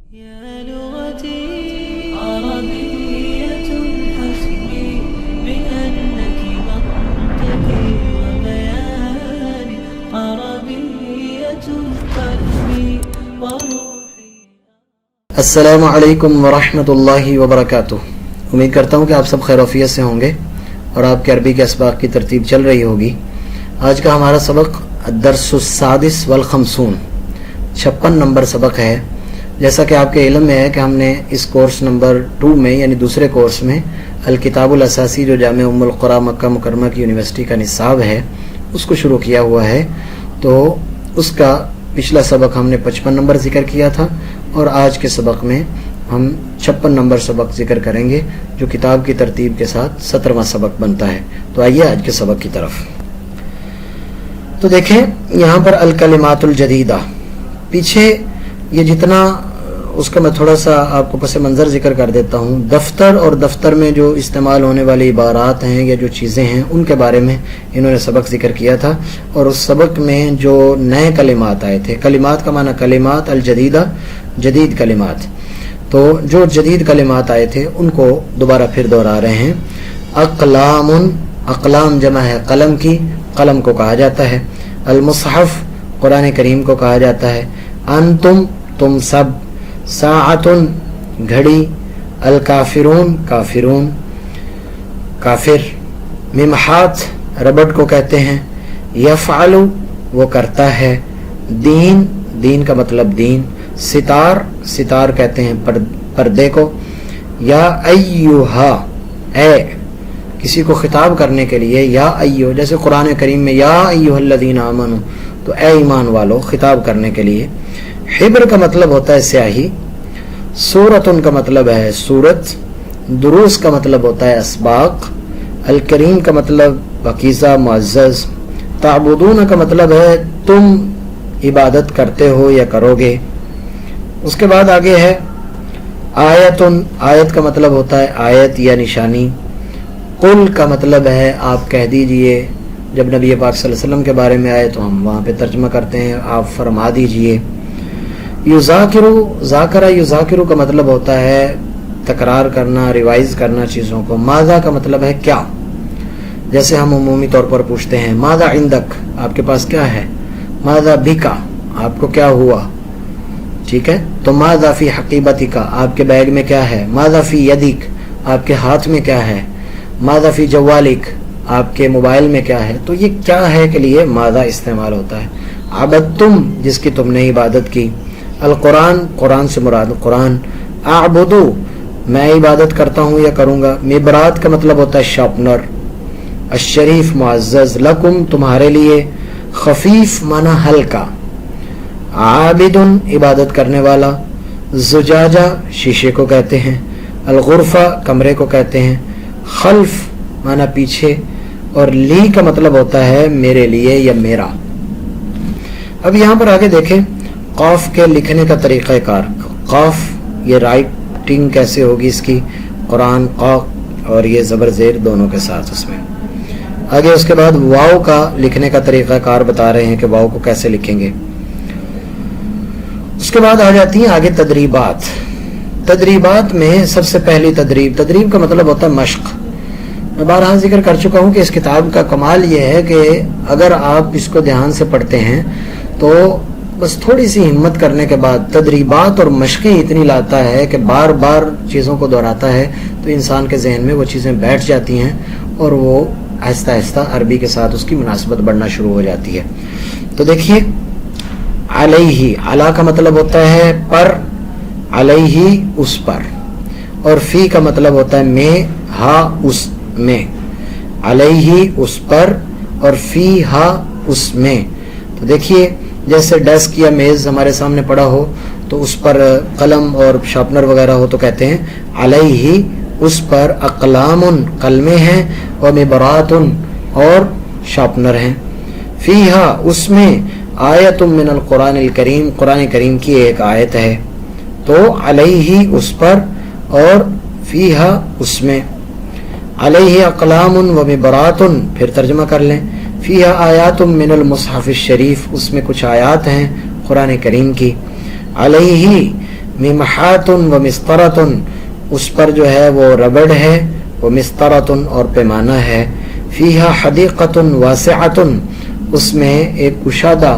يا لغتي عربية حسبي بأنك منطقي وبياني عربية قلبي وروحي. अस्सलामु अलैकुम वरहमतुल्लाहि वबरकातुह। उम्मीद करता हूँ कि आप सब खैरियत से होंगे और आपके अरबी के असबाक की तरतीब चल रही होगी। आज का हमारा सबक दर्सुस्सादिस वल खमसून 56 नंबर सबक है। जैसा कि आपके इल्म में है कि हमने इस कोर्स नंबर 2 में यानी दूसरे कोर्स में अल किताबुल असासी जो जामे उम्मुल कुरा मक्का मुकरमा की यूनिवर्सिटी का निसाब है उसको शुरू किया हुआ है। तो उसका पिछला सबक हमने 55 नंबर जिक्र किया था और आज के सबक में हम 56 नंबर सबक जिक्र करेंगे जो किताब की तरतीब के साथ 17वां सबक बनता है। तो आइए आज के सबक की तरफ। तो देखें यहाँ पर अल कलिमातुल जदीदा, पीछे ये जितना उसका मैं थोड़ा सा आपको पस मंज़र जिक्र कर देता हूँ। दफ्तर और दफ्तर में जो इस्तेमाल होने वाली इबारात हैं या जो चीज़ें हैं उनके बारे में इन्होंने सबक जिक्र किया था। और उस सबक में जो नए कलिमात आए थे, कलिमात का माना कलिमात अल जदीदा, जदीद कलिमात, तो जो जदीद कलिमात आए थे उनको दोबारा फिर दोहरा रहे हैं। अक़लामुन, अक़लाम जमा है कलम की, कलम को कहा जाता है। अल मुसहफ़, कुरान करीम को कहा जाता है। अंतुम, तुम सब। साअतुन, घड़ी। अल काफिरून, काफिरून, काफिर। मिमहात, रबड़ को कहते हैं। यफ़अलु, वो करता है। दीन, दीन का मतलब दीन। सितार, सितार कहते हैं पर्दे को। या अय्युहा, ए किसी को खिताब करने के लिए या अय्यो, जैसे कुरान करीम में या अय्युहल्लज़ीना आमनू, तो ए ईमान वालों खिताब करने के लिए। हिब्र का मतलब होता है स्याही। सूरतुन का मतलब है सूरत। दुरूस का मतलब होता है असबाक। अल करीम का मतलब पकीज़ा मुअज़्ज़ज़। ताबुदून का मतलब है तुम इबादत करते हो या करोगे। उसके बाद आगे है आयतुन, आयत का मतलब होता है आयत या निशानी। कुल का मतलब है आप कह दीजिए। जब नबी पाक सल्लल्लाहु अलैहि वसल्लम के बारे में आए तो हम वहाँ पे तर्जुमा करते हैं आप फरमा दीजिए। युज़ाकिरु, ज़ाकरा युज़ाकिरु का मतलब होता है तकरार करना, रिवाइज करना चीज़ों को। माज़ा का मतलब है क्या, जैसे हम उमूमी तौर पर पूछते हैं माज़ा इंदक, आपके पास क्या है। माज़ा बिका, आपको क्या हुआ, ठीक है। तो माज़ा फ़ी हक़ीबतिका, आपके बैग में क्या है। माज़ा फ़ी यदिक, आपके हाथ में क्या है। माज़ा फ़ी जवालिक, आपके मोबाइल में क्या है। तो ये क्या है के लिए माज़ा इस्तेमाल होता है। अबदतुम, जिसकी तुमने इबादत की। अल कुरान, कुरान से मुराद कुरान। आबुदु, मैं इबादत करता हूँ या करूँगा। मिबरात का मतलब होता है शार्पनर। अशरीफ मुअज़्ज़ज़, लकुम तुम्हारे लिए। खफीफ माना हल्का। आबिदुन, इबादत करने वाला। जुजाजा, शीशे को कहते हैं। अल गुरफा, कमरे को कहते हैं। खल्फ माना पीछे। और ली का मतलब होता है मेरे लिए या मेरा। अब यहाँ पर आगे देखें क़ाफ के लिखने का तरीक़ाकार। क़ाफ ये राइटिंग कैसे होगी इसकी, कुरान क़ाफ और ये ज़बर ज़ेर दोनों के साथ उसमें। आगे उसके बाद वाव का लिखने का तरीक़ाकार बता रहे हैं कि वाव को कैसे लिखेंगे। उसके बाद आ जाती हैं आगे तदरीबात। तदरीबात में सबसे पहली तदरीब, तदरीब का मतलब होता है मश्क। मैं बारहा जिक्र कर चुका हूँ कि इस किताब का कमाल ये है कि अगर आप इसको ध्यान से पढ़ते हैं तो बस थोड़ी सी हिम्मत करने के बाद तदरीबात और मशक़ें इतनी लाता है कि बार बार चीज़ों को दोहराता है तो इंसान के जहन में वो चीज़ें बैठ जाती हैं और वो आहिस्ता आहिस्ता अरबी के साथ उसकी मुनासबत बढ़ना शुरू हो जाती है। तो देखिए अलैहि, अला का मतलब होता है पर, अलैहि उस पर। और फ़ी का मतलब होता है में, हा उस में। अलैहि उस पर और फ़ी हा उसमें। तो देखिए जैसे डेस्क या मेज़ हमारे सामने पड़ा हो तो उस पर कलम और शार्पनर वगैरह हो तो कहते हैं अलैहि उस पर। अक़लामुन, कलमे हैं। और मिबरातुन, और शार्पनर हैं। फ़ीहा, उसमें। आयतुम मिनल कुरानिल करीम, कुरान करीम की एक आयत है। तो अलैहि उस पर और फ़ीहा उसमें। अलैहि अक़लामुन व मिबरातुन, फिर तर्जुमा कर लें। फ़ीहा आयातुम मिनल मुसहफ़ शरीफ, उसमें कुछ आयात हैं कुरान करीम की। अलैहि मिमहातुन व मिस्तरतुन, उस पर जो है वो रबड़ है, वो मिस्तरतुन और पैमाना है। फीहा हदीक़तुन वासिअतुन, उसमें एक कुशादा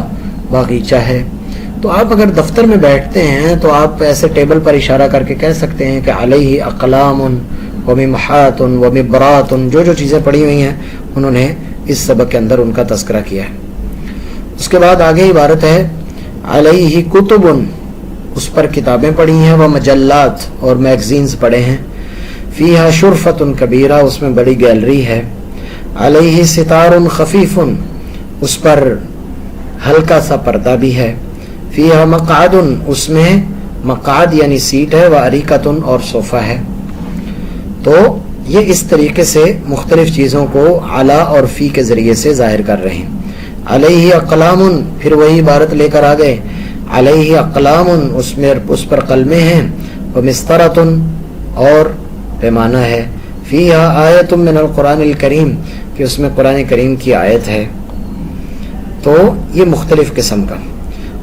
बागीचा है। तो आप अगर दफ्तर में बैठते हैं तो आप ऐसे टेबल पर इशारा करके कह सकते हैं कि अलैहि अक़लामुन व मिमहातुन व मिबरातुन, जो जो चीज़ें पढ़ी हुई हैं उन्होंने इस सबक के अंदर उनका तस्करा किया है। उसके बाद आगे इबारत है अलैहि कुतुबुन, उस पर किताबें पढ़ी हैं, व मजल्लात और मैगजीन्स पढ़े हैं। फीहा शुरफतुन कबीरा, उसमें बड़ी गैलरी है। अलैहि सितारुन खफीफुन, उस पर हल्का सा पर्दा भी है। फीहा मक़आदुन, उसमें मक़आद यानी सीट है, व अरीकतुन और सोफ़ा है। तो ये इस तरीके से मुख्तलिफ चीज़ों को अला और फ़ी के ज़रिए से ज़ाहिर कर रहे हैं। अलैहि अक़लामुन, फिर वही इबारत लेकर आ गए, अलैहि अक़लामुन, उसमें उस पर कलमे हैं, व मिस्तरतुन और पैमाना है। फ़ीहा आयतुम मिनल कुरानिल करीम, कि उसमें कुरान करीम की आयत है। तो ये मुख्तलिफ किस्म का।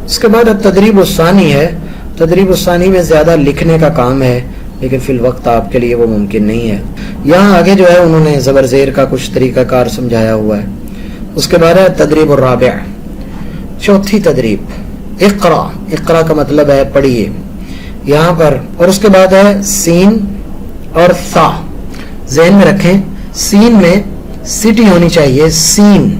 उसके बाद तदरीब उस्सानी है। तदरीब उस्सानी में ज़्यादा लिखने का काम है, लेकिन फिल वक्त आपके लिए वो मुमकिन नहीं है। यहाँ आगे जो है उन्होंने ज़बर ज़ेर का कुछ तरीक़ाकार समझाया हुआ है। उसके बाद है तदरीब उर्राबिअ, चौथी तदरीब, इक़रा। इक़रा का मतलब है पढ़िए यहाँ पर। और उसके बाद है सीन और सा। ज़हन में रखें, सीन में सिटी होनी चाहिए, सीन,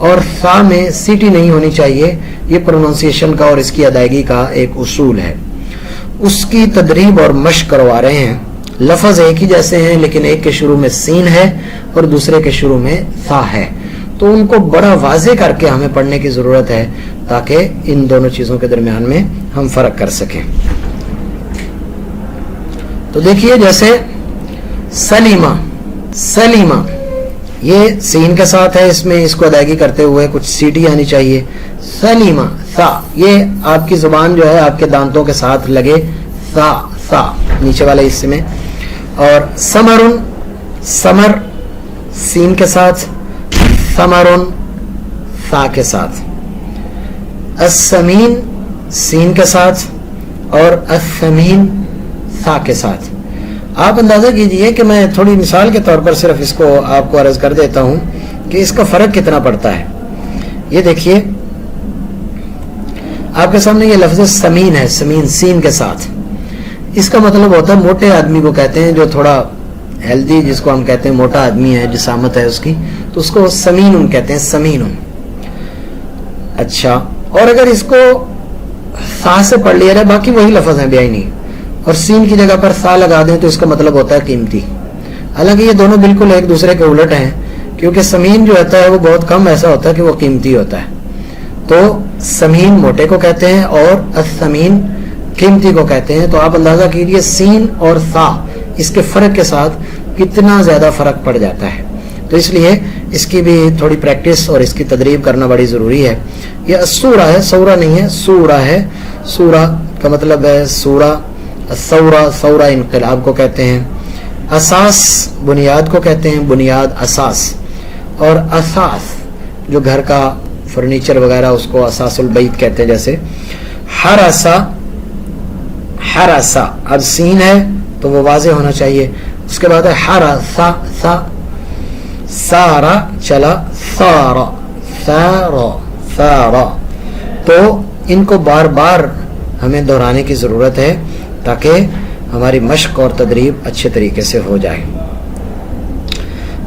और सा में सिटी नहीं होनी चाहिए। ये प्रोनाउंसिएशन का और इसकी अदायगी का एक उसूल है। उसकी तदरीब और मश्क करवा रहे हैं। लफ्ज़ एक ही जैसे हैं, लेकिन एक के शुरू में सीन है और दूसरे के शुरू में सा है, तो उनको बड़ा वाज़े करके हमें पढ़ने की ज़रूरत है, ताकि इन दोनों चीज़ों के दरमियान में हम फ़र्क कर सकें। तो देखिए, जैसे सलीमा, सलीमा ये सीन के साथ है, इसमें इसको अदायगी करते हुए कुछ सीटी आनी चाहिए। सलीमा, सा, ये आपकी जुबान जो है आपके दांतों के साथ लगे, सा, सा नीचे वाले हिस्से में। और समरुन, समर सीन के साथ, समरुन सा के साथ। अस्समीन सीन के साथ और अस्समीन सा के साथ। आप अंदाजा कीजिए कि मैं थोड़ी मिसाल के तौर पर सिर्फ इसको आपको अर्ज कर देता हूं कि इसका फर्क कितना पड़ता है। ये देखिए, आपके सामने ये लफ्ज़ समीन है, समीन सीन के साथ। इसका मतलब होता है मोटे आदमी को कहते हैं, जो थोड़ा हेल्दी, जिसको हम कहते हैं मोटा आदमी है, जिसामत है उसकी, तो उसको समीनुन कहते हैं, समीनुन। अच्छा, और अगर इसको सा से पढ़ लिया जाए, बाकी वही लफ्ज़ है बेआईनी, और सीन की जगह पर सा लगा दें तो इसका मतलब होता है कीमती। हालांकि ये दोनों बिल्कुल एक दूसरे के उलट हैं, क्योंकि समीन जो होता है वो बहुत कम ऐसा होता है कि वो कीमती होता है। तो समीन मोटे को कहते हैं और असमीन कीमती को कहते हैं। तो आप अंदाजा कीजिए सीन और सा, इसके फर्क के साथ कितना ज्यादा फर्क पड़ जाता है। तो इसलिए इसकी भी थोड़ी प्रैक्टिस और इसकी तदरीब करना बड़ी जरूरी है। यह सूरा है, सौरा नहीं है, सूरा है। सूरा का मतलब है सूरा, सौरा, सौरा इनकलाब को कहते हैं। असास बुनियाद को कहते हैं, बुनियाद असास। और असास जो घर का फर्नीचर वगैरह, उसको असासुल बैत कहते हैं। जैसे हरासा, हरासा, अब सीन है तो वो वाज़े होना चाहिए। उसके बाद है हरासा, सा, सारा चला, सारा, सारा, सारा। तो इनको बार बार हमें दोहराने की ज़रूरत है, ताकि हमारी मश्क और तदरीब अच्छे तरीके से हो जाए।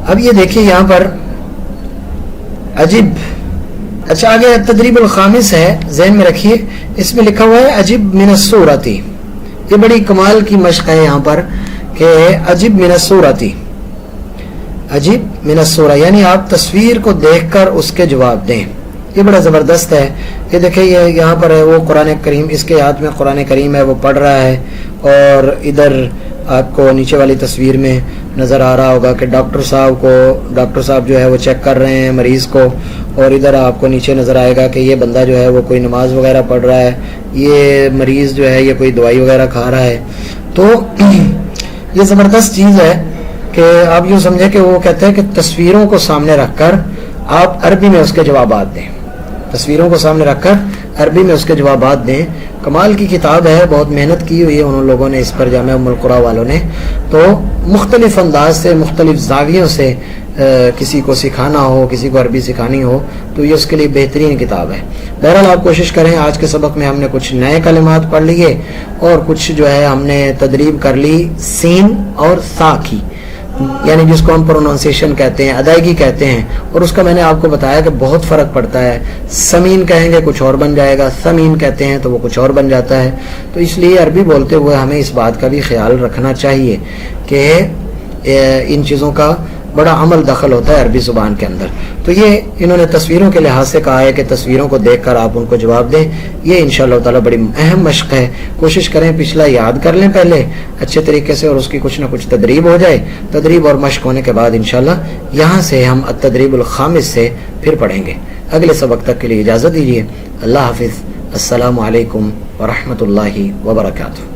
अब ये देखिए यहाँ पर अजीब। अच्छा, आगे तदरीबुल खामिस है, ज़हन में रखिए, इसमें लिखा हुआ है अजीब मिनस्सूरती। ये बड़ी कमाल की मश्क है यहाँ पर कि अजीब मिनस्सूरती, अजीब मिनस्सूरा, यानी आप तस्वीर को देखकर उसके जवाब दें। ये बड़ा ज़बरदस्त है। ये देखिए, ये यहाँ पर है वो कुरान करीम, इसके हाथ में कुरान करीम है, वो पढ़ रहा है, और इधर आपको नीचे वाली तस्वीर में नज़र आ रहा होगा कि डॉक्टर साहब जो है वो चेक कर रहे हैं मरीज़ को, और इधर आपको नीचे नज़र आएगा कि ये बंदा जो है वो कोई नमाज वगैरह पढ़ रहा है, ये मरीज़ जो है ये कोई दवाई वगैरह खा रहा है। तो ये ज़बरदस्त चीज़ है कि आप यूँ समझे कि वो कहते हैं कि तस्वीरों को सामने रखकर आप अरबी में उसके जवाब दें। तस्वीरों को सामने रखकर عربی میں اس کے جوابات دیں. کمال کی کتاب ہے, بہت محنت کی ہوئی ہے ان لوگوں نے اس پر, جامعہ ام القری والوں نے. تو مختلف انداز سے, مختلف زاویوں سے کسی کو سکھانا ہو, کسی کو عربی سکھانی ہو تو یہ اس کے لیے بہترین کتاب ہے. بہرحال آپ کوشش کریں. آج کے سبق میں ہم نے کچھ نئے کلمات پڑھ لیے اور کچھ جو ہے ہم نے تدریب کر لی سین اور سا کی, یعنی جس کو ہم پروننسیشن کہتے ہیں, ادائیگی کہتے ہیں. اور اس کا میں نے آپ کو بتایا کہ بہت فرق پڑتا ہے. سمین کہیں گے کچھ اور بن جائے گا, سمین کہتے ہیں تو وہ کچھ اور بن جاتا ہے. تو اس لیے عربی بولتے ہوئے ہمیں اس بات کا بھی خیال رکھنا چاہیے کہ ان چیزوں کا بڑا عمل دخل ہوتا ہے عربی زبان کے اندر. تو یہ انہوں نے تصویروں کے لحاظ سے کہا ہے کہ تصویروں کو دیکھ کر آپ ان کو جواب دیں. یہ انشاءاللہ تعالی بڑی اہم مشق ہے. کوشش کریں پچھلا یاد کر لیں پہلے اچھے طریقے سے, اور اس کی کچھ نہ کچھ تدریب ہو جائے. تدریب اور مشق ہونے کے بعد انشاءاللہ یہاں سے ہم التدریب الخامس سے پھر پڑھیں گے. اگلے سبق تک کے لیے اجازت دیجیے. اللہ حافظ. السلام علیکم ورحمۃ اللہ وبرکاتہ.